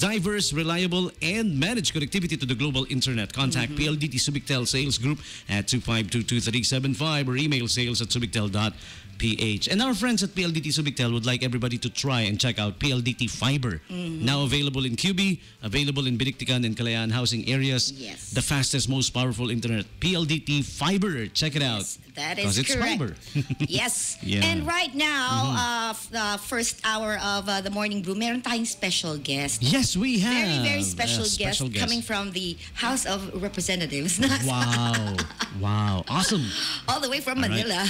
Diverse, reliable, and managed connectivity to the global internet. Contact PLDT Subictel Sales Group at 2522-375 or email sales@subictel.ph. And our friends at PLDT Subictel would like everybody to try and check out PLDT Fiber. Now available in QB, available in Biniktikan and Kalayaan housing areas. Yes. The fastest, most powerful internet. PLDT Fiber. Check it out. Yes, that is 'Cause it's correct. fiber. Yes. Yeah. And right now, the first hour of the Morning Brew, meron tayong special guest. Yes, we have. Very, very special, a guest coming from the House of Representatives. Wow. Wow. Awesome. All the way from All right. Manila.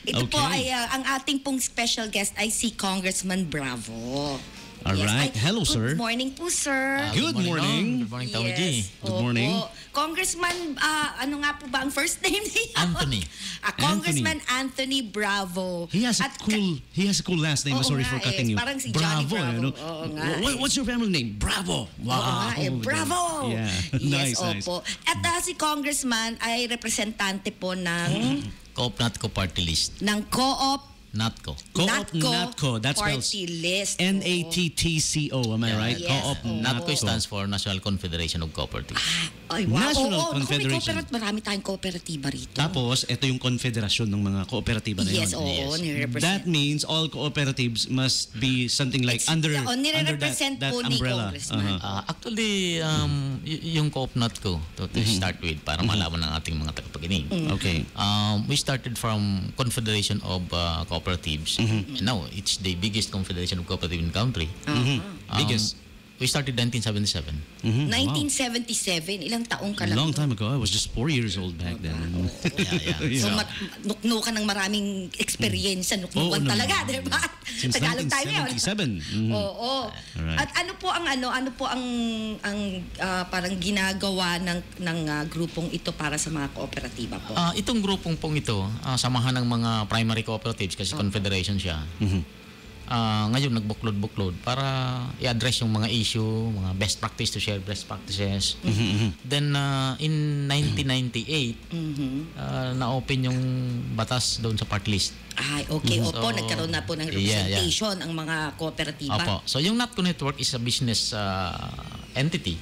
Ito po Okay. ay, ang ating pong special guest ay si Congressman Bravo. All right. Hello, sir. Good morning po, sir. Good morning. Good morning, Tao G. Good morning. Opo. Congressman, ano nga po ba ang first name niya? Anthony. Congressman Anthony Bravo. He has a At cool last name. Oo Sorry nga for cutting you. Parang si Johnny Bravo. Ano? Oo nga What's your family name? Bravo. Oo nga Bravo! Yeah. Yes, Nice. opo. At si Congressman ay representante po ng Co-op Natco Party List. Co-op Natco. Co-op Natco. That spells Party List. NATTCO. Am I right? Yes, Co-op oo. Natco stands for National Confederation of Cooperatives. Ay, wow. National Oo, Confederation. Marami tayong kooperatiba rito. Tapos, ito yung konfederasyon ng mga kooperatiba na yun. Yes, oo. Nire-represent. That means all cooperatives must be something like under nire-represent that po ni umbrella. Congressman. Actually, yung Co-op Natco, to start with, para malaman ng ating mga tagapakinig. Okay. We started from Confederation of Cooperatives. And now, it's the biggest confederation of cooperatives in the country. Biggest. We started 1977. 1977, ilang taong ka A lang. long time ago. I was just 4 years old back then. Yeah. So, nuknukan ng maraming experience. Nuknukan Oo talaga, naman. di ba? Since Tagalog tayo ngayon. 1977. Oo. Alright. At ano po ang parang ginagawa ng grupong ito para sa mga kooperatiba po? Itong grupong pong ito, samahan ng mga primary cooperatives kasi confederation siya. Ngayon nagbuklod-buklod para i-address yung mga issue, mga best practice to share best practices. Then in 1998, na-open yung batas doon sa party list. Ay, okay. Opo, So, nagkaroon na po ng representation ang mga kooperatiba. Opo. So yung Natco Network is a business entity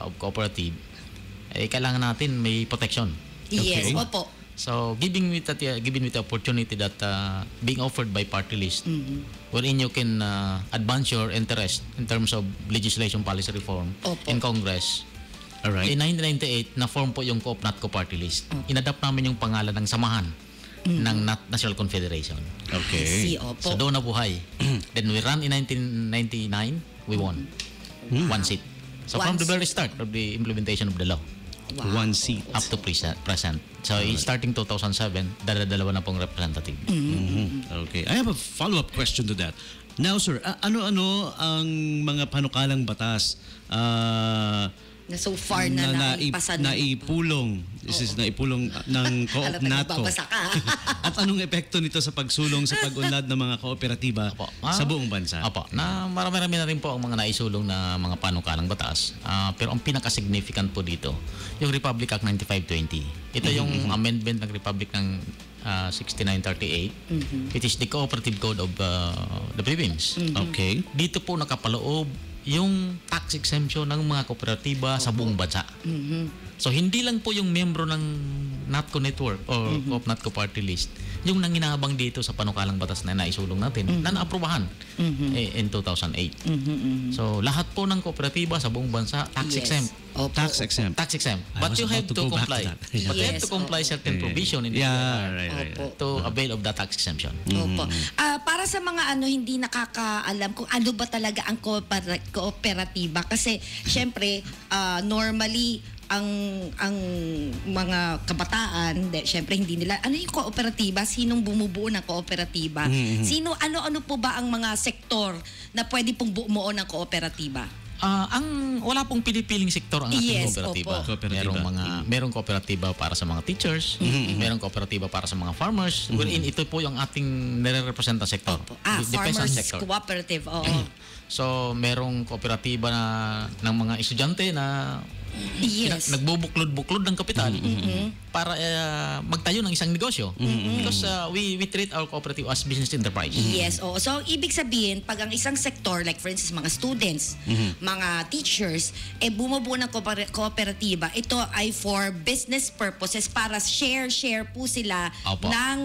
of cooperative. Kailangan natin may protection. Yes, Okay. opo. So, given with the opportunity that being offered by party list, wherein you can advance your interest in terms of legislation policy reform Opo. in Congress. Alright. In 1998, na-form po yung Co-op Natco Party List. Inadapt namin yung pangalan ng samahan ng National Confederation. Okay. Si, opo. So, doon nabuhay. Then we ran in 1999, we won. One seat. So, One from the seat. very start of the implementation of the law, Wow. One seat. up to present. So, starting 2007, dalawa na pong representative. Okay. I have a follow-up question to that. Now, sir, ano-ano ang mga panukalang batas Na so far na naipasa na. naipulong? This is naipulong ng Co-op Alam na, Natco. nagbabasa ka. At anong epekto nito sa pagsulong sa pag-unlad ng mga kooperatiba Opo. sa buong bansa? Opo, na marami-rami na rin po ang mga naisulong na mga panukalang batas. Pero ang pinaka-significant po dito, yung Republic Act 9520. Ito yung amendment ng Republic ng 6938. It is the Cooperative Code of the Philippines. Okay. Dito po nakapaloob yung tax exemption ng mga kooperatiba sa buong bansa. So hindi lang po yung membro ng Natco Network or Co-op Natco Party List yung nanginabang dito sa panukalang batas na naisulong natin na naaprubahan in 2008. So lahat po ng kooperatiba sa buong bansa tax Yes. exempt. Opo. Tax exempt. Tax exempt. I But was you about have to to go back to comply. that. But you have Yes, to comply certain provision in the Yeah, right. Opo. to avail of the tax exemption. Opo. Para sa mga hindi nakakaalam kung ano ba talaga ang kooperatiba kasi syempre normally ang mga kabataan, syempre hindi nila ano yung kooperatiba, sinong bumubuo ng kooperatiba? Ano po ba ang mga sektor na pwede pong bumuo ng kooperatiba? Wala pong pinipiling sektor ang ating Yes, kooperatiba. opo. Kooperatiba. Merong kooperatiba para sa mga teachers, merong kooperatiba para sa mga farmers, wherein ito po yung ating nire-representa sektor. Depends on Farmers sector. Cooperative, oo. So, merong kooperatiba ng mga estudyante na Yes. Nagbubuklod-buklod ng kapital para magtayo ng isang negosyo. Because we treat our cooperative as business enterprise. Yes, oo. So, ibig sabihin, pag ang isang sektor, like for instance, mga students, mga teachers, bumubuo ng kooperatiba, ito ay for business purposes para share po sila Opo. ng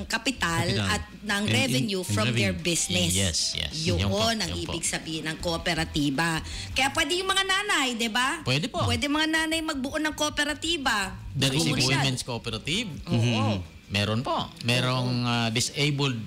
kapital at ng And revenue in from their revenue. business. Yes. Yun Yun po, ang yun po. ibig sabihin ng kooperatiba. Kaya pwede yung mga nanay, di ba? Pwede po. Pwede mga nanay magbuo ng kooperatiba. There is a Komunidad. women's cooperative. Oo. Meron po. Merong disabled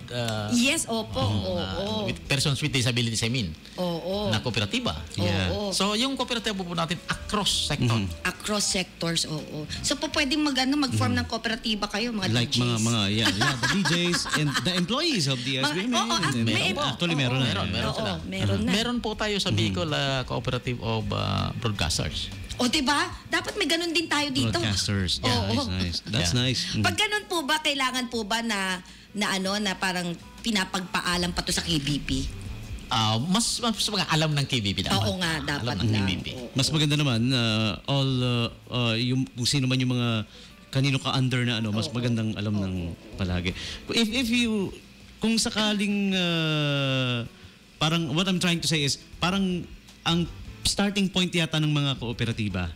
Yes, opo. Oo. with persons with disabilities, I mean, Oo. na kooperatiba. Yeah. Oo. So, yung kooperatiba po natin across sector. Across sectors, oo. So po pwedeng mag-form ng kooperatiba kayo, mga Like DJs. the DJs and the employees of the SBMA. Oo, Meron may- po. Actually, meron na. Meron Oo, sila. meron na. Meron po tayo sa Bicol Cooperative of Broadcasters. O diba? Dapat may ganun din tayo dito. Broadcasters. Yeah, Oo. nice. That's Yeah. nice. Pag ganun po ba, kailangan po ba na parang pinapagpaalam pa to sa KBP? Mas mga alam ng KBP naman. Oo nga, dapat Alam ng lang. KBP. Oo. Mas maganda naman yung kung sino man yung mga kanino ka under na mas magandang alam ng palagi. If you kung sakaling parang what I'm trying to say is parang ang starting point yata ng mga kooperatiba.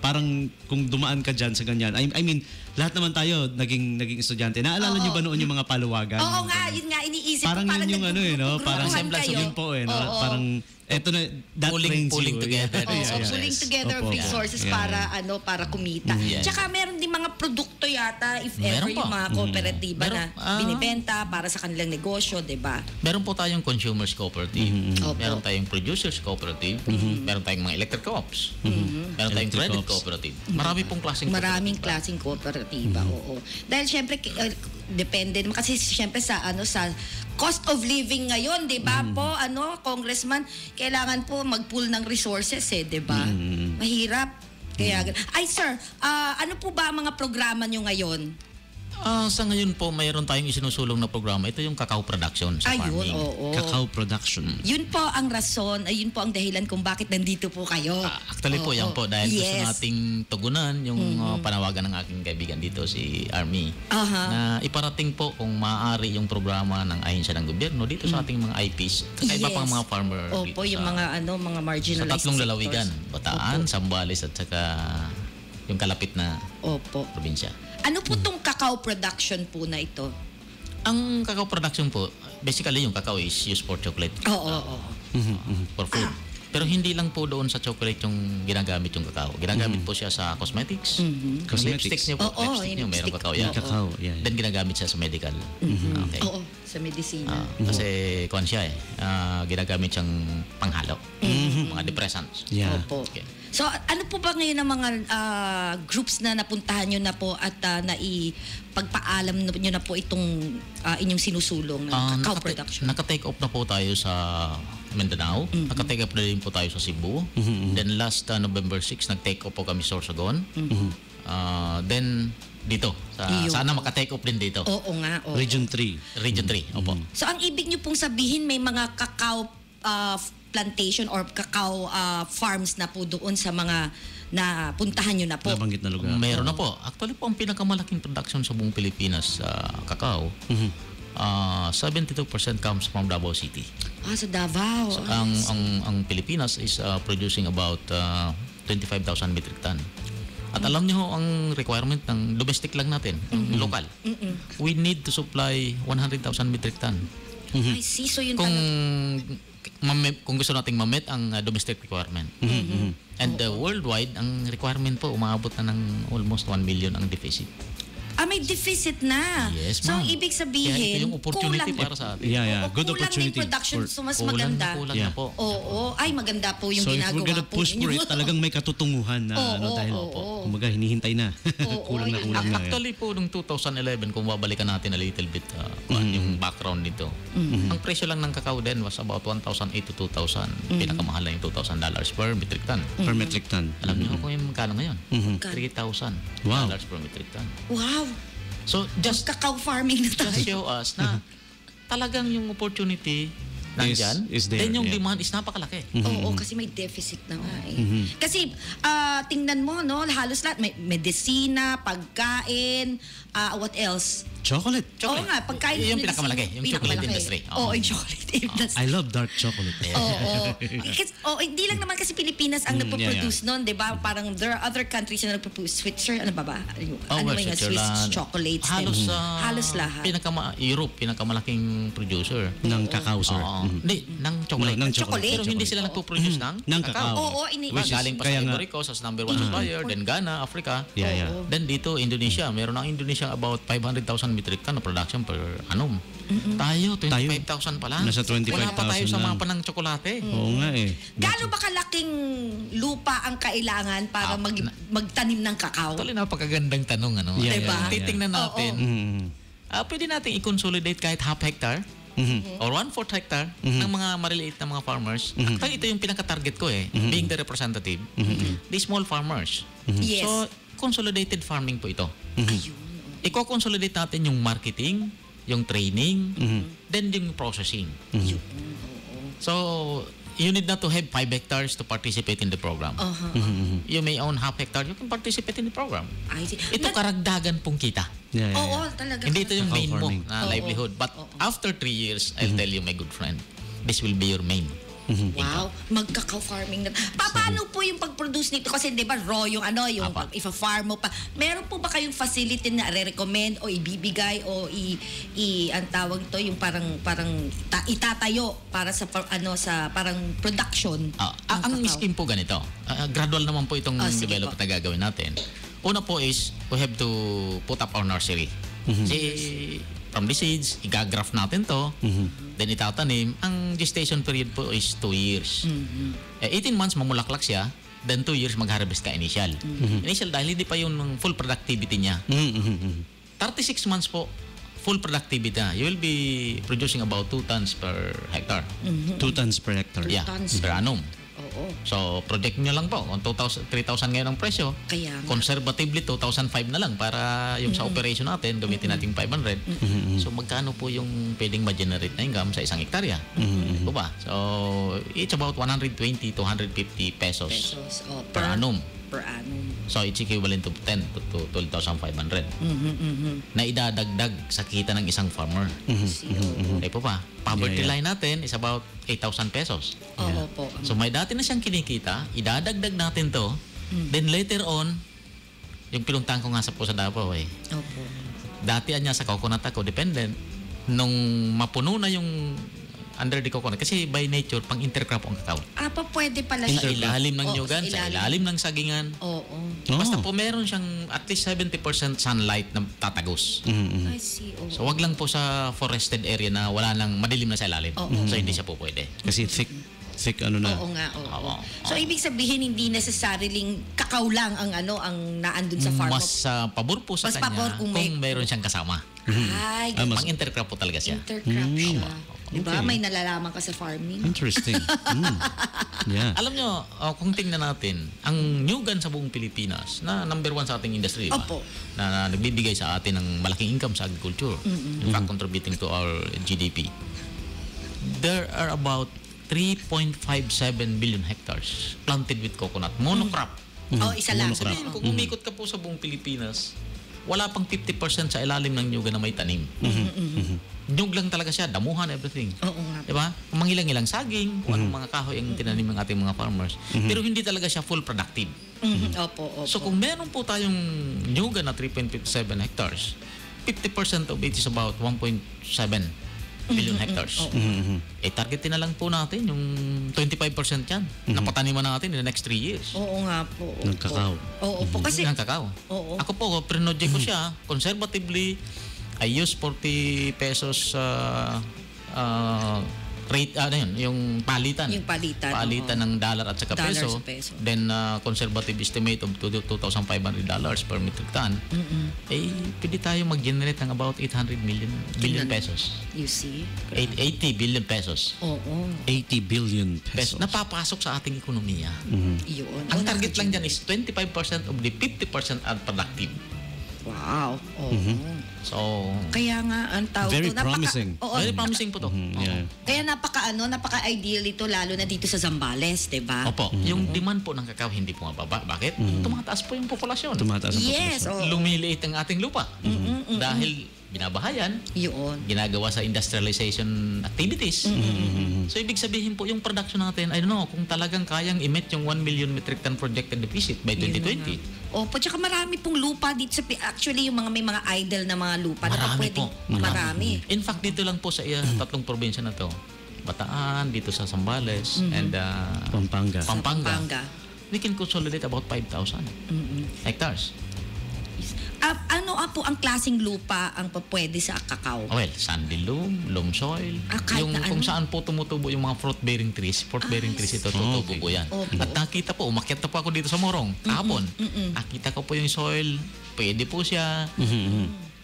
Parang kung dumaan ka dyan sa ganyan. I mean, lahat naman tayo naging estudyante. Naalala niyo ba noon yung mga paluwagan? Oo nga, yun nga, iniisip Parang ko. yun yung parang nagtutulungan kayo. yun po no? Oo. Parang eto na that trains Pulling you. together. Oo, Yeah, yeah, pulling yes. together Opo. resources Yeah. para kumita. Yes. Tsaka meron din mga produkto yata if Meron ever po. yung mga kooperatiba na Meron, binibenta para sa kanilang negosyo, 'di ba? Meron po tayong consumers cooperative. Opo. Meron tayong producers cooperative. Meron tayong mga electric co-ops. Meron tayong Electric credit co-ops. cooperative. Marami pong klaseng Maraming kooperatiba. klaseng kooperatiba, oo. Dahil syempre depende naman kasi syempre sa sa cost of living ngayon, 'di ba? Po congressman, kailangan po mag-pool ng resources 'di ba? Mahirap. Kaya ay sir, ano po ba ang mga programa nyo ngayon? Sa ngayon po, mayroon tayong isinusulong na programa. Ito yung cacao production sa Ayun, farming. oo. Cacao production. Yun po ang rason, yun po ang dahilan kung bakit nandito po kayo. Actually po, yan po. Dahil gusto Yes. nating tugunan yung panawagan ng aking kaibigan dito, si Army, Aha. na iparating po kung maaari yung programa ng ahensya ng gobyerno dito sa ating mga IPs at iba Yes. pang mga farmer Opo, dito yung mga sa marginalized tatlong sectors. lalawigan, Bataan, Zambales at saka yung kalapit na Opo. probinsya. Ano po tong cacao production po na ito? Ang cacao production po, basically yung cacao is used for chocolate. Oo. For food. Pero hindi lang po doon sa chocolate yung ginagamit yung cacao. Ginagamit po siya sa cosmetics. Yung Cosmetics. lipsticks niyo po. Oo, Lipstick yung niyo, meron lipstick. cacao Yung yan. cacao, yeah. Then ginagamit siya sa medical. Okay. Oo, sa medisina. Kasi kuwan siya ginagamit siyang panghalo. Mga depressants. Yeah. Opo. Okay. So, ano po ba ngayon ang mga groups na napuntahan nyo na po at pagpaalam nyo na po itong inyong sinusulong ng cacao production? Naka-take off na po tayo sa Mindanao. Naka-take off na rin po tayo sa Cebu. Then last November 6, nag-take off po kami sa Sorsogon. Then dito. Iyo. Sana maka-take off din dito. Oo nga. Oo. Region 3. Region 3. Opo. So, ang ibig nyo pong sabihin, may mga cacao plantation or cacao farms na po doon sa mga na puntahan nyo na po. Nabanggit na lugar. Meron na po. Actually po, ang pinakamalaking production sa buong Pilipinas sa cacao, 72% comes from Davao City. Sa Davao. So, ang Pilipinas is producing about 25,000 metric ton. At alam niyo ho, ang requirement ng domestic lang natin, yung local. We need to supply 100,000 metric ton. I see. So, yun Kung talaga. kung gusto nating ma-meet ang domestic requirement. And worldwide, ang requirement po umaabot na ng almost 1 million ang deficit. May deficit na. Yes, So, ma'am. ang ibig Kaya sabihin, ito yung opportunity kulang. para sa atin. Yeah. Oo, Good kulang opportunity. din production. So, mas maganda. Kulang Yeah. na po. Oo. Ay, maganda po yung So if ginagawa we're gonna po push for ninyo. it, talagang may katutunguhan na Oo, dahil oo. kumaga hinihintay na. kulang na yun kulang na. Actually po, noong 2011, kung babalikan natin a little bit yung background nito, ang presyo lang ng cacao din was about 1,800 to 2,000. Pinakamahal na yung $2,000 per metric ton. Per metric ton. Alam niyo kung yung magkano ngayon? $3,000 Wow. per metric ton. Wow. So, just Cacao farming na tayo. show us na talagang yung opportunity nandyan, is there, then yung yeah. demand is napakalaki. Oo, kasi may deficit na nga eh. Kasi tingnan mo, no, halos lahat, may medisina, pagkain, what else? Chocolate. Oo nga, pagkain. Yung medicine, pinakamalaki, yung chocolate industry. Oo, yung chocolate industry. I love dark chocolate. Oo. Hindi lang naman kasi Pilipinas ang nagpo-produce yeah. nun, di ba? Parang there are other countries na nagpo-produce. Switzerland, ano ba? Ano may Swiss Switzerland. chocolates. Halos lahat. Europe, pinakamalaking producer. Ng cacao, sir. Oo. Hindi, ng chocolate. Ng chocolate. Pero hindi sila nagpo-produce ng cacao. Oo, Galing pa sa Kaya nga- Ivory Coast as number 1 supplier, then Ghana, Africa. Yeah. Then dito, Indonesia. Meron ang Indonesia about 500,000 metric ton of production per annum. Tayo, 25,000 pa lang. Nasa 25,000 Wala pa tayo sa lang. mapa ng tsokolate. Oo nga eh. Gaano ba kalaking lupa ang kailangan para magtanim ng kakao? Actually, napakagandang tanong. Yeah, Diba? yeah. Titingnan natin. Pwede natin i-consolidate kahit half hectare or 1/4 hectare ng mga maliliit na mga farmers. Actually, ito yung pinaka-target ko being the representative. The small farmers. Yes. So, consolidated farming po ito. Ayun. Iko-consolidate natin yung marketing, yung training, then yung processing. So, you need not to have 5 hectares to participate in the program. You may own half hectare, you can participate in the program. I see. Ito karagdagan pong kita. Yeah. Oo, talaga. Hindi ito yung Cacao main mo farming. na livelihood. But after 3 years, I'll tell you, my good friend, this will be your main. Wow, magkakaw farming na. Paano po yung pag-produce nito? Kasi 'di ba raw yung if-farm mo pa. Meron po ba kayong facility na re-recommend o ibibigay o ang tawag to yung parang itatayo para sa sa parang production? Ang scheme po ganito. Gradual naman po itong develop na gagawin natin. Una po is we have to put up our nursery. From the seeds, igagraft natin to, then itatanim. Ang gestation period po is 2 years. 18 months mamulaklak siya, then 2 years mag-harvest ka initial. Initial dahil hindi pa yung full productivity niya. 36 months po, full productivity na. You will be producing about 2 tons per hectare. 2 tons per hectare. Yeah, tons. per annum. Oo. So, project nyo lang po. Kung 3,000 ngayon ang presyo, Kaya nga. conservatively 2,500 na lang para yung sa operation natin, gamitin natin 500. So, magkano po yung pwedeng ma-generate na income sa isang hektarya? Diba ba? So, it's about 120 to 150 pesos per annum. Per annum. So, it's equivalent to 10 to 12,500 na idadagdag sa kita ng isang farmer. Eh po ba? Poverty line natin is about 8,000 pesos. Oo po. So may dati na siyang kinikita, idadagdag natin to, then later on, yung pinuntang ko nga sa Pusa Davao Opo. dati niya sa coconut ako, dependent, nung mapuno na yung under the coconut, kasi by nature, pang intercrop ang kakao. Pa pwede pala Sa siya. ilalim ng Oo, nyugan, sa ilalim ng sagingan. Oo. Basta po meron siyang at least 70% sunlight na tatagos. I see. Oo. So wag lang po sa forested area na wala nang madilim na sa ilalim. So hindi siya po pwede. Kasi thick ano na. Oo nga, oo. Oo. So ibig sabihin hindi necessarily kakao lang ang ang naandun sa farm mo. Mas pabor po sa Mas kanya pabor kung may- meron siyang kasama. Ay, Pang intercrop po talaga siya. intercrop siya. Diba? Okay. May nalalaman ka sa farming. Interesting. Yeah. Alam nyo, kung tingnan natin, ang nyugan sa buong Pilipinas na number 1 sa ating industry, diba? Opo. Na nagbibigay sa atin ng malaking income sa agriculture. In fact, contributing to our GDP. There are about 3.57 billion hectares planted with coconut. Monocrop. Isa lang. Sabihin, kung umikot ka po sa buong Pilipinas, wala pang 50% sa ilalim ng nyugan na may tanim. Nyug lang talaga siya, damuhan, everything. Oo nga. Diba? Mangilang-ilang saging, kung anong mga kahoy ang tinanim ng ating mga farmers. Pero hindi talaga siya full productive. Opo. So kung meron po tayong nyugan na 3.57 hectares, 50% of it is about 1.7 billion hectares. Targetin na lang po natin yung 25% yan. Napataniman natin in the next 3 years. Oo nga po. Ng kakao. Oo po. Kasi, Ng kakao. Oo. Ako po, pinodye ko siya. Conservatively, I use 40 pesos rate, yung palitan. Yung palitan, Palitan ng dollar at saka Dollar peso. sa peso. Then, conservative estimate of $2,500 per metric ton. Pwede tayo mag-generate ng about 800 billion pesos. you see? 80 billion pesos. Oo. 80 billion Pesos. pesos. Napapasok sa ating ekonomiya. Yun. Ang target lang dyan is 25% of the 50% unproductive. Wow. Oo. So, Kaya nga ang tawag Very to, promising. Oo, very promising po to. Yeah. Kaya napaka-ideal ito lalo na dito sa Zambales, 'di ba? Opo, yung demand po ng kakao hindi bumababa. Bakit? Tumataas po yung populasyon. Tumataas ang Yes, populasyon. oo. Lumiliit ang ating lupa. Dahil binabahayan, Yun. ginagawa sa industrialization activities. So, ibig sabihin po, yung production natin, I don't know, kung talagang kayang emit yung 1 million metric ton projected deficit by 2020. Opo, tsaka marami pong lupa dito sa actually yung mga may mga idle na mga lupa na Marami pwedeng po. marami. In fact, dito lang po sa tatlong probinsya na to, Bataan, dito sa Zambales, and Pampanga. Pampanga, we can consolidate about 5,000 hectares. Ano po ang klaseng lupa ang pwede sa kakao? Well, sandy loam soil. Kahit Yung na kung ano? saan po tumutubo yung mga fruit-bearing trees ito, tutubo po yan. Okay. At nakita po, umakyat na po ako dito sa Morong, kahapon. Nakita ko po yung soil, pwede po siya.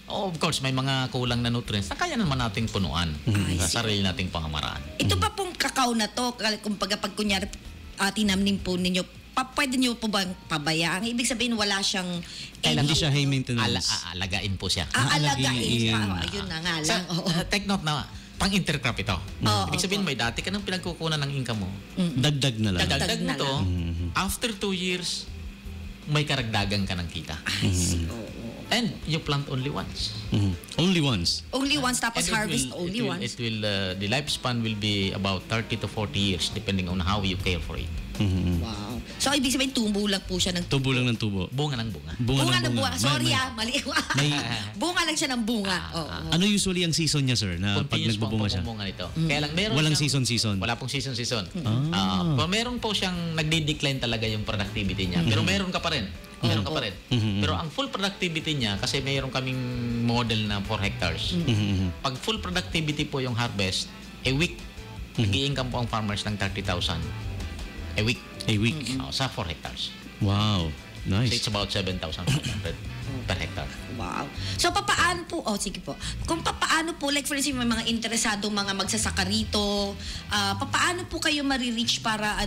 Of course, may mga kulang na nutrients na kaya naman nating punuan sa sarili nating pangamaraan. Ito pa pong kakao na to, kumbaga pag kunyari tinamnim po ninyo, pwede nyo po bang pabayaan? Ibig sabihin wala siyang Hindi siya high maintenance. Alagain po siya. Aalagain. Alagain. Ayun na nga So, lang. Oo. take note na, pang-intercrop ito. Oo, Ibig sabihin, may dati ka nang pinagkukunan ng income mo. Dagdag na lang. Dagdag mo na to, after 2 years, may karagdagan ka ng kita. I see. Oo. And you plant only once. Only once. Only once tapos And harvest only once. It will, the lifespan will be about 30 to 40 years depending on how you care for it. Wow. So ibig sabihin tubo lang po siya ng Tubo lang ng tubo. Bunga ng bunga. bunga ng bunga. Sorry May- mali. may- bunga lang siya ng bunga. Oo. Ano usually ang season niya, sir? Na pag Continuous po ang nagbubunga siya? pagbubunga nito. Kaya lang meron Walang siyang- season-season? Wala pong season-season. Pero meron po siyang nagde-decline talaga yung productivity niya. Pero meron ka pa rin. Meron ka pa rin. Pero ang full productivity niya, kasi meron kaming model na 4 hectares. Pag full productivity po yung harvest, a week, nag-i-income po ang farmers ng 30,000. A week. A week. Sa 4 hectares. Wow. So Nice. it's about 7,500 per hectare. Wow. So papaano po, sige po, kung papaano po, like for instance, may mga interesado mga magsasaka rito, papaano po kayo marireach para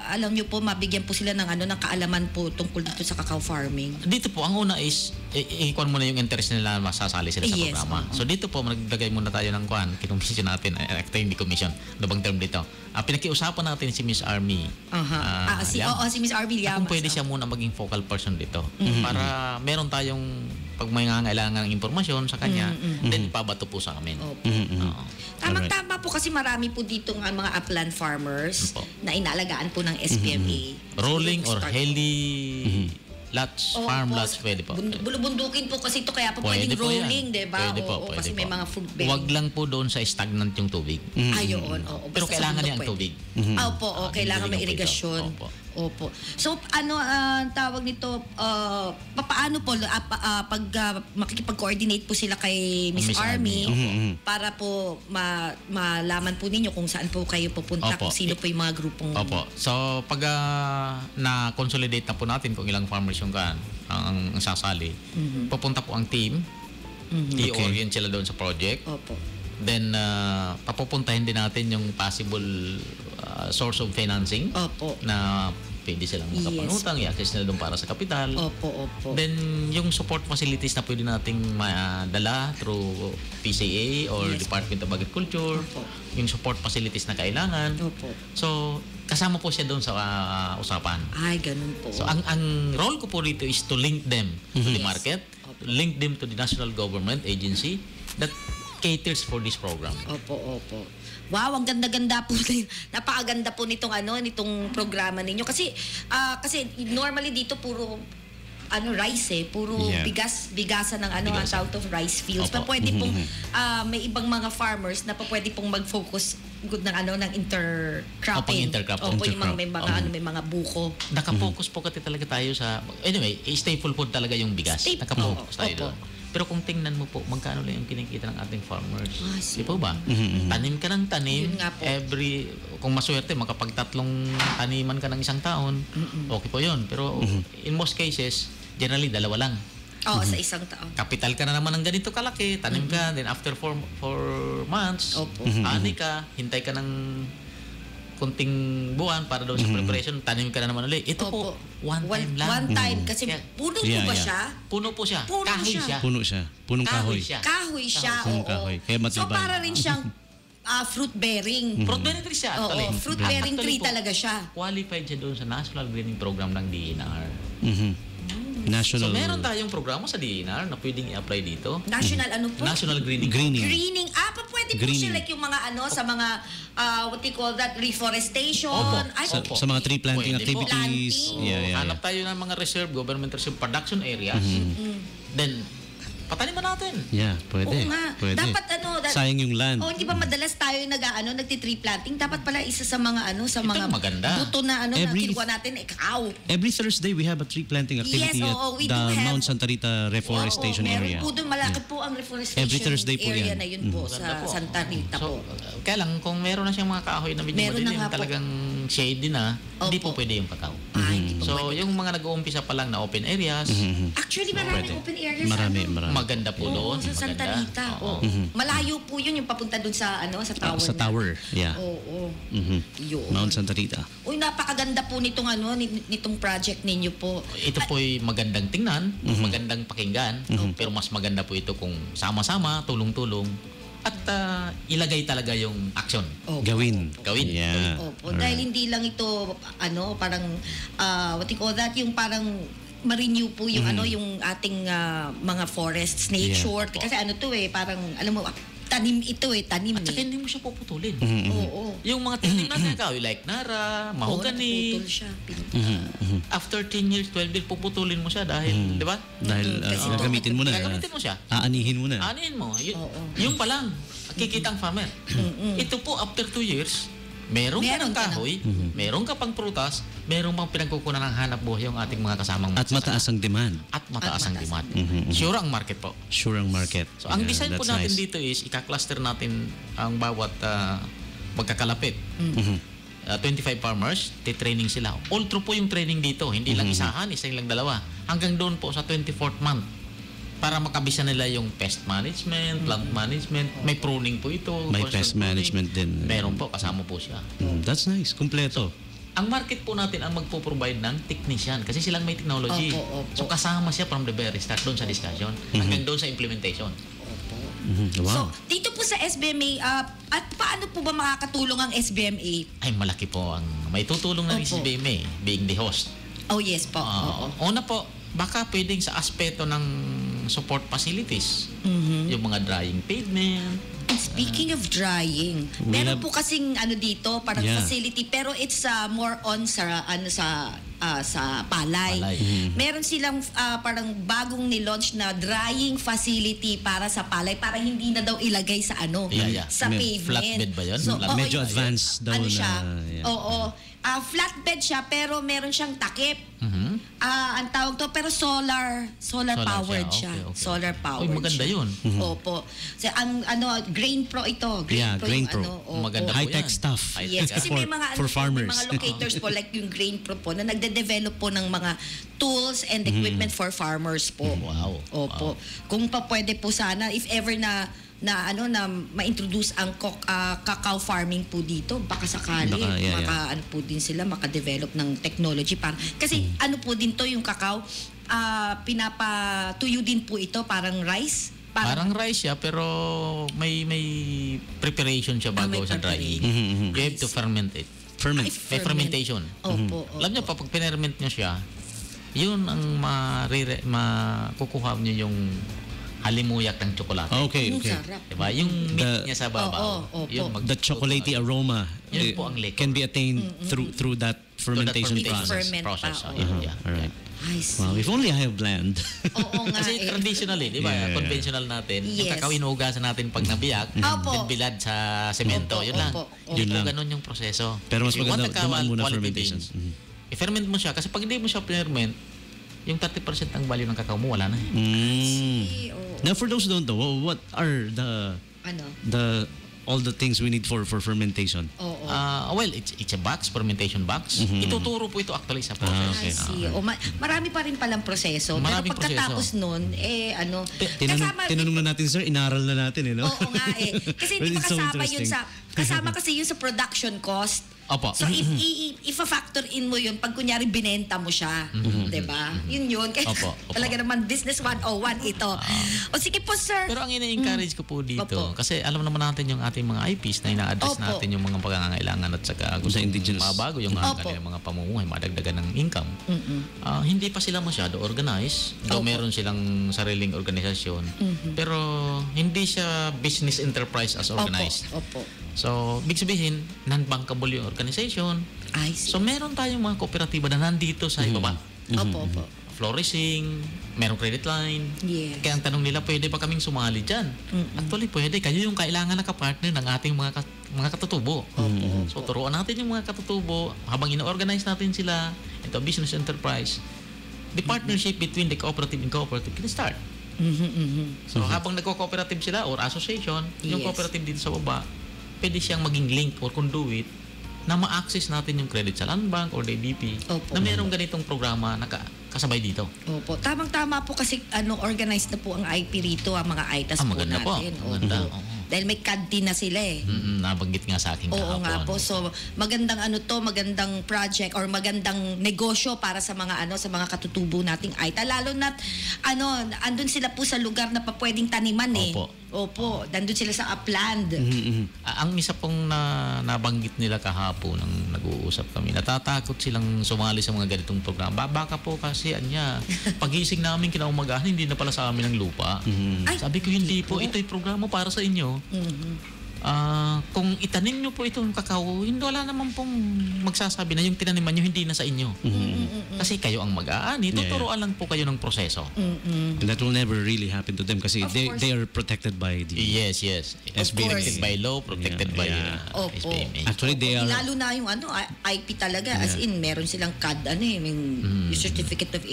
alam nyo po, mabigyan po sila ng ng kaalaman po tungkol dito sa cacao farming? Dito po, ang una is, ikuan mo na yung interest nila, masasali sila sa Yes, programa. So dito po, naglagay muna tayo ng kinumisyon natin, hindi commission, ano bang term dito? Pinakiusapan natin si Miss Army. Si Miss Arby Llamas. Kung pwede siya muna maging focal person dito. Para meron tayong, pag may nangangailangan ng impormasyon sa kanya, then ipabato po sa amin. Opo. Oo. Tamang-tama po kasi marami po dito ng mga upland farmers Opo. na inaalagaan po ng SPMA. Rolling or Start- heli lots, farm Opo. lots, pwede po. Bulubundukin po kasi ito kaya po pwedeng po yan. rolling, di ba? Pwede po, Oo, pwede kasi po. may mga fruit bearing. Huwag lang po doon sa stagnant yung tubig. Ayun, oo. Pero Basta sa kailangan bundok niya ang pwede. tubig. Opo, kailangan may Hindi irigasyon. opo. Opo. So, ang tawag nito, paano po, pag makikipag-coordinate po sila kay Miss Miss Army, Army, para po malaman po ninyo kung saan po kayo pupunta, Opo. kung sino po yung mga grupong... Opo. So, pag na-consolidate na po natin kung ilang farmers yung ang sasali, pupunta po ang team, i-orient sila doon sa project. Opo. Then, papupuntahin din natin yung possible source of financing Opo. na pwede silang makapanutang, i-access nila doon para sa kapital. Opo. Then, yung support facilities na pwede nating madala through PCA or Yes, Department of Agriculture, Opo. yung support facilities na kailangan. Opo. So, kasama po siya doon sa usapan. Ay, ganun po. So, ang role ko po dito is to link them to the market, Opo. link them to the national government agency that caters for this program. Opo. Wow, ang ganda-ganda po. Napakaganda po nitong programa ninyo kasi normally dito puro rice puro Yeah. bigasan ng ang tawag to rice fields. Opo. Pa pwede pong may ibang mga farmers na pa pwede pong mag-focus ng intercropping. Intercrop. Opo, yung mga Intercrop. may mga buko. Nakapokus po kasi talaga tayo sa... Anyway, staple food talaga yung bigas. Staple. Nakapokus tayo Opo. doon. Pero kung tingnan mo po, magkano lang yung kinikita ng ating farmers. Sige. Di po ba? Tanim ka ng tanim. Yun nga po. Kung maswerte, makapagtatlong taniman ka ng isang taon, okay po yun. Pero in most cases, generally, dalawa lang. Oo, sa isang taon. Kapital ka na naman ng ganito kalaki, tanim ka, then after 4 months, Opo. ani ka, hintay ka ng kunting buwan para doon sa preparation, tanim ka na naman ulit. Ito po, one time lang. One time. Kasi Yeah. puno po Yeah, ba yeah. siya? Puno po siya. Puno Kahoy siya. siya. Puno siya. Punong kahoy. Kahoy siya, Punong oo. kahoy. Kaya matibay. So, para rin siyang fruit bearing. Fruit bearing tree siya Oo, actually. fruit bearing Actually tree po, talaga siya. Qualified siya doon sa National Greening Program ng DENR. Mhm. National So meron tayong programa sa DENR na pwedeng i-apply dito. National ano po? National Greening. Greening. Greening. Pwede po Greening. siya like yung mga ano sa mga what you call that reforestation. Opo. Ay, Sa, sa mga tree planting Pwede po. activities. Planting. Yeah. Hanap tayo ng mga reserve, government reserve production areas. Then, pataniman natin. Yeah, pwede. Oo nga. Pwede. Dapat Sayang yung land. hindi ba madalas tayo nagti-tree planting? Dapat pala isa sa mga sa Ito mga maganda. buto na na Every- kinuha natin kakao. Every Thursday, we have a tree planting activity Yes, oo, at we the do have- Mount Santa Rita Reforestation Oo, area. meron po doon malaki po ang reforestation Every Thursday po area yan. na yun po Maganda sa po. Santa Rita So, po. kaya lang, kung meron na siyang mga kahoy na medyo Meron na madilim, nga po. talagang shady na, hindi po Opo. pwede yung kakao. Hindi po So, pwede. yung mga nag-uumpisa pa lang na open areas, Actually, maraming Pwede. open areas. Marami. maganda po doon. sa Santa maganda. Rita. Oo. Malayo po yun yung papunta doon sa sa tower. Sa na. tower. Yeah. Oo. Mhm. Yun. Mount Santa Rita. Uy, napakaganda po nitong nitong project ninyo po. Ito po ay magandang tingnan, magandang pakinggan, pero mas maganda po ito kung sama-sama, tulong-tulong, at ilagay talaga yung action. Opo. Gawin. Yeah. Opo. Dahil hindi lang ito parang what you call that, yung parang ma-renew po yung yung ating mga forests, nature. Yeah. Kasi parang alam mo tanim ito tanim At saka hindi mo siya puputulin. Oo. Yung mga technique natin kahoy like nara, mahogany, Napuputol siya. after 10 years, 12 years, puputulin mo siya dahil, di ba? Dahil Kasi gagamitin mo na. Gagamitin mo siya. Aanihin mo na. Anin mo. Oo. Yung pa lang, kikita ang farmer. Ito po, after 2 years, meron ka Meron ng ka na. kahoy, meron ka pang prutas, meron pang pinagkukunan ng hanap buhay yung ating mga kasamang At mataas ang demand. At mataas ang mataas. demand. Sure ang market po. Sure ang market. So, ang Yeah, design po that's natin nice. dito is, ika-cluster natin ang bawat magkakalapit. 25 farmers, titraining sila. All through po yung training dito. Hindi lang isa lang dalawa. Hanggang doon po sa 24th month. Para makabisa nila yung pest management, plant management. May pruning po ito. May constant pest management din. Meron po, kasama po siya. That's nice. Kumpleto. Ang market po natin ang magpo-provide ng technician kasi silang may technology. Opo. So kasama siya from the very start doon sa discussion hanggang doon sa implementation. Wow. So, dito po sa SBMA, at paano po ba makakatulong ang SBMA? Ay malaki po ang may tutulong ng Opo. SBMA being the host. Oh, yes po. Oo. Una po, baka pwedeng sa aspeto ng support facilities. Yung mga drying pavement. Speaking of drying, We meron have- po kasing dito, parang Yeah. facility, pero it's more on sa palay. Palay. Meron silang parang bagong ni-launch na drying facility para sa palay para hindi na daw ilagay sa Yeah. sa May pavement. flatbed ba yun? So, Flat- oo, Medyo yun. advanced daw Ano na, siya? yeah. Oo. Flatbed siya pero meron siyang takip. Ang tawag to pero solar powered siya. siya. Okay. Solar powered. Uy, maganda siya. yun. Opo. So, ang Grain Pro ito. Yeah, Grain yung Pro. opo. Maganda po High-tech yan. stuff. Yes, kasi may mga For farmers. may mga locators po like yung Grain Pro po na nagde-develop po ng mga tools and equipment for farmers po. Wow. Opo. Kung pa pwede po sana if ever na ma-introduce ang cacao farming po dito, baka sakali Baka, yeah. ano po din sila maka-develop ng technology para kasi ano po din to yung cacao pinapatuyo din po ito parang rice. Parang rice siya pero may preparation siya bago may sa drying. preparation. You have to ferment it. Ferment. May fermentation. Opo. Alam niyo pa pag pinerment niyo siya, yun ang makukuha niyo yung halimuyak ng tsokolate. Okay, Ang okay. sarap. Diba? Yung meat The- niya sa babaw. Oo, opo. Yun, The chocolatey aroma Yun po ang liquor. can be attained through that fermentation process. Ferment process. pa, Yeah. Alright. I see. Wow, if only I have land. Oo nga Kasi eh. traditionally, di ba? Yeah. Conventional natin. Yung Yes. kakao inuugasan natin pag nabiyak, Opo. then bilad sa semento. Opo, Yun lang. opo, opo. Yun Yun lang. lang. Ganun yung proseso. Pero mas If you want maganda the dumaan muna quality fermentation. beans, i-ferment mo siya. Kasi pag hindi mo siya ferment, yung 30% ng value ng kakao mo, wala na. Oo. Now, for those who don't know, what are all the things we need for fermentation? Oo. Well, it's a box, fermentation box. Ituturo po ito actually sa process. Okay. I see. Marami pa rin palang proseso. Maraming pero pagkatapos nun, Tinanong na natin, sir, inaral na natin, no? Oo nga eh. Kasi hindi Well, it's so kasama yun interesting. kasama kasi yun sa production cost. Opo. So if-factor in mo yun pag kunyari binenta mo siya, 'di ba? Yun. Kaya Opo. talaga naman business 101 ito. O sige po sir. Pero ang ina-encourage ko po dito, Opo. kasi alam naman natin yung ating mga IPs na ina-address Opo. natin yung mga pangangailangan at saka gusto indigenous. mabago yung Opo. kanilang mga pamumuhay, madagdagan ng income. Hindi pa sila masyado organized, though Opo. meron silang sariling organisasyon, pero hindi siya business enterprise as organized. Opo. So, big sabihin, non-bankable yung organization. I see. So, meron tayong mga kooperatiba na nandito sa ibaba. Opo. Flourishing, merong credit line. Yes. Kaya ang tanong nila, pwede ba kaming sumali dyan? Actually, pwede. Kayo yung kailangan na kapartner ng ating mga katutubo. So, turuan natin yung mga katutubo habang ino-organize natin sila into business enterprise. The partnership between the cooperative and cooperative can start. So, habang nagko-cooperative sila or association, yung Yes. cooperative dito sa baba, pwede siyang maging link or conduit na ma-access natin yung credit sa Land Bank or the ABP Opo. na mayroong ganitong programa na kasabay dito. Opo. Tamang-tama po kasi organized na po ang IP rito, ang mga ITAS po Maganda po. natin. Maganda. Opo. Oo. Dahil may CAD din na sila eh. Nabanggit nga sa akin Oo kahapon. nga po. So, magandang magandang project or magandang negosyo para sa mga sa mga katutubo nating AITA. Lalo na andun sila po sa lugar na pa pwedeng taniman eh. Opo. Nandun sila sa upland. Ang isa pong nabanggit nila kahapon nang nag-uusap kami, natatakot silang sumali sa mga ganitong programa. Baka po kasi pagising namin kinaumagahan, hindi na pala sa amin ang lupa. Ay, Sabi ko, hindi po. Ito'y programa para sa inyo. Kung itanim nyo po itong kakao, hindi wala naman pong magsasabi na yung tinaniman nyo hindi na sa inyo. Kasi kayo ang mag-aani, tuturuan lang po kayo ng proseso. And that will never really happen to them kasi Of course. they are protected by the Yes. Protected by law, protected by Opo. SBMA. Actually, they are Lalo na yung IP talaga. As in, meron silang CAD, yung Certificate of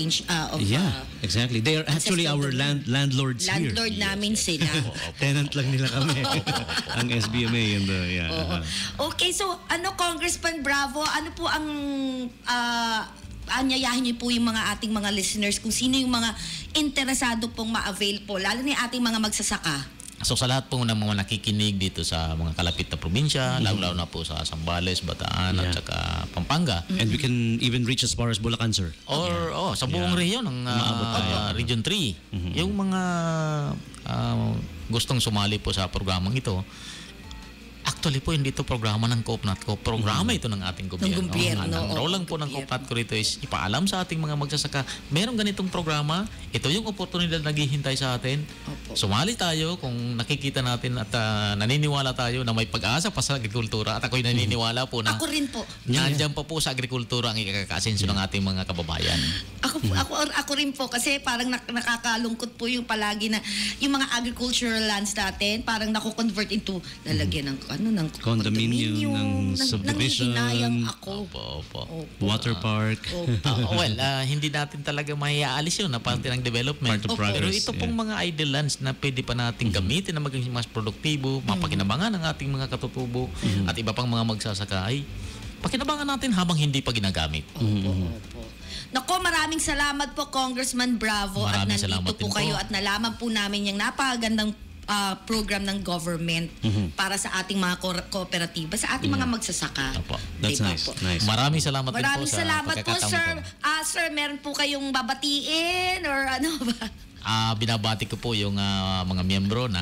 exactly. They are actually our ancestral landlords here. landlord namin sila. Tenant lang nila kami. Ang SBMA and Oo. Okay, so Congressman Bravo, ano po ang anyayahin niyo po yung mga ating mga listeners kung sino yung mga interesado pong ma-avail po, lalo na yung ating mga magsasaka. So sa lahat po ng mga nakikinig dito sa mga kalapit na probinsya, lalo na po sa Zambales, Bataan at saka Pampanga. and we can even reach as far as Bulacan, sir. Or sa buong rehiyon ng Region 3. Yung mga gustong sumali po sa programang ito, actually po hindi ito programa ng COOP-NATCO. Programa ito ng ating gobyerno. Ng gobyerno, Ang oo, role lang po ng gobyerno. COOP-NATCO rito is ipaalam sa ating mga magsasaka, merong ganitong programa, ito yung oportunidad na naghihintay sa atin. Opo. Sumali tayo kung nakikita natin at naniniwala tayo na may pag-asa pa sa agrikultura at ako'y naniniwala po na Ako rin po. nandiyan pa po sa agrikultura ang ikakaasenso ng ating mga kababayan. Ako rin po kasi parang nakakalungkot po yung palagi na yung mga agricultural lands natin parang nako-convert into lalagyan ng Condominium, ng subdivision. Nanghihinayang ako. Opo. Water park. Hindi natin talaga maiaalis yun na parte ng development. Part of Opo. Pero progress. ito pong mga idle lands na pwede pa nating gamitin na maging mas produktibo, mapakinabangan ng ating mga katutubo at iba pang mga magsasaka ay pakinabangan natin habang hindi pa ginagamit. Opo. Nako, maraming salamat po Congressman Bravo at Maraming salamat nandito po din po. kayo at nalaman po namin yung napakagandang program ng government para sa ating mga kooperatiba, sa ating mga magsasaka. Opo. That's Diba nice. po? Nice. Maraming salamat din po Maraming sa salamat po, pagkakataon sir. ito. Sir, meron po kayong babatiin or ano ba? Binabati ko po yung mga miyembro na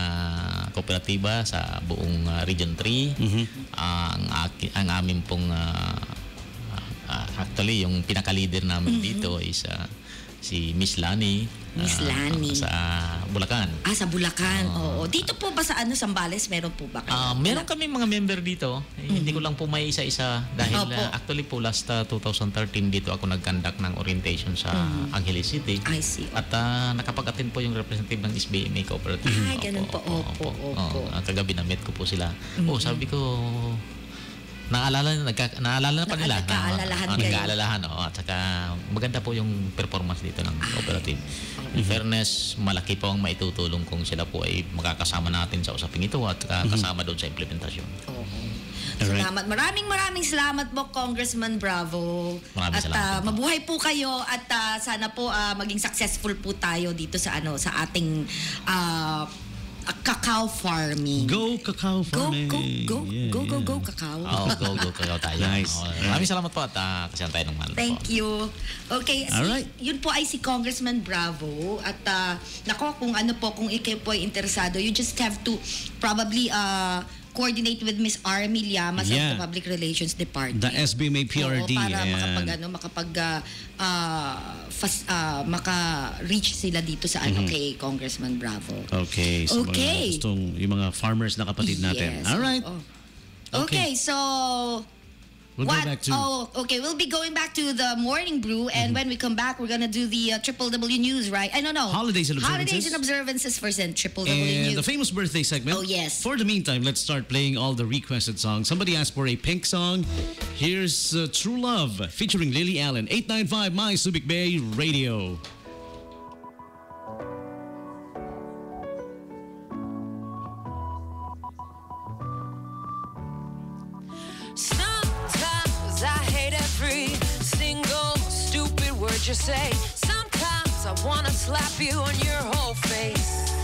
kooperatiba sa buong Region 3. Ang amin pong actually yung pinaka-leader namin dito is si Miss Lani. Miss Lani. Sa Bulacan. Sa Bulacan. Oo. Dito po ba sa Zambales, meron po ba kayo? Meron kami mga member dito. Hindi ko lang po may isa-isa dahil Opo. actually po last 2013 dito ako nag-conduct ng orientation sa Angeles City. I see. At nakapag-attend po yung representative ng SBMA Cooperative. Ganun po. Opo. Kagabi na met ko po sila. Sabi ko, naalala na pa nila. Nagkaalalahan kayo. Nagkaalalahan. At saka maganda po yung performance dito ng cooperative. In fairness, malaki po ang maitutulong kung sila po ay makakasama natin sa usaping ito at kasama doon sa implementasyon. Salamat. Maraming salamat po, Congressman Bravo. Maraming at salamat po. mabuhay po kayo at sana po maging successful po tayo dito sa sa ating cacao farming. Go cacao farming. Go cacao. Go cacao tayo. Nice. Maraming salamat po at kasyan tayo ng mahal po. Thank you. Okay, Alright. Yun po ay si Congressman Bravo. At nako, kung ikaw po ay interesado, you just have to probably coordinate with Miss Army Llamas of the Public Relations Department. The SBMA PRD. Oo, para maka-reach sila dito sa kay Congressman Bravo. Okay. So Okay. yung mga farmers na kapatid natin. Yes. All right. Okay, so We'll go back to... we'll be going back to the Morning Brew, and when we come back, we're gonna do the Triple W News, right? I don't know. Holidays and observances. Holidays and observances first, and Triple W And News. the famous birthday segment. Oh, yes. For the meantime, let's start playing all the requested songs. Somebody asked for a Pink song. Here's True Love featuring Lily Allen. 895 My Subic Bay Radio. Sometimes I hate every single stupid word you say. Sometimes I wanna slap you on your whole face.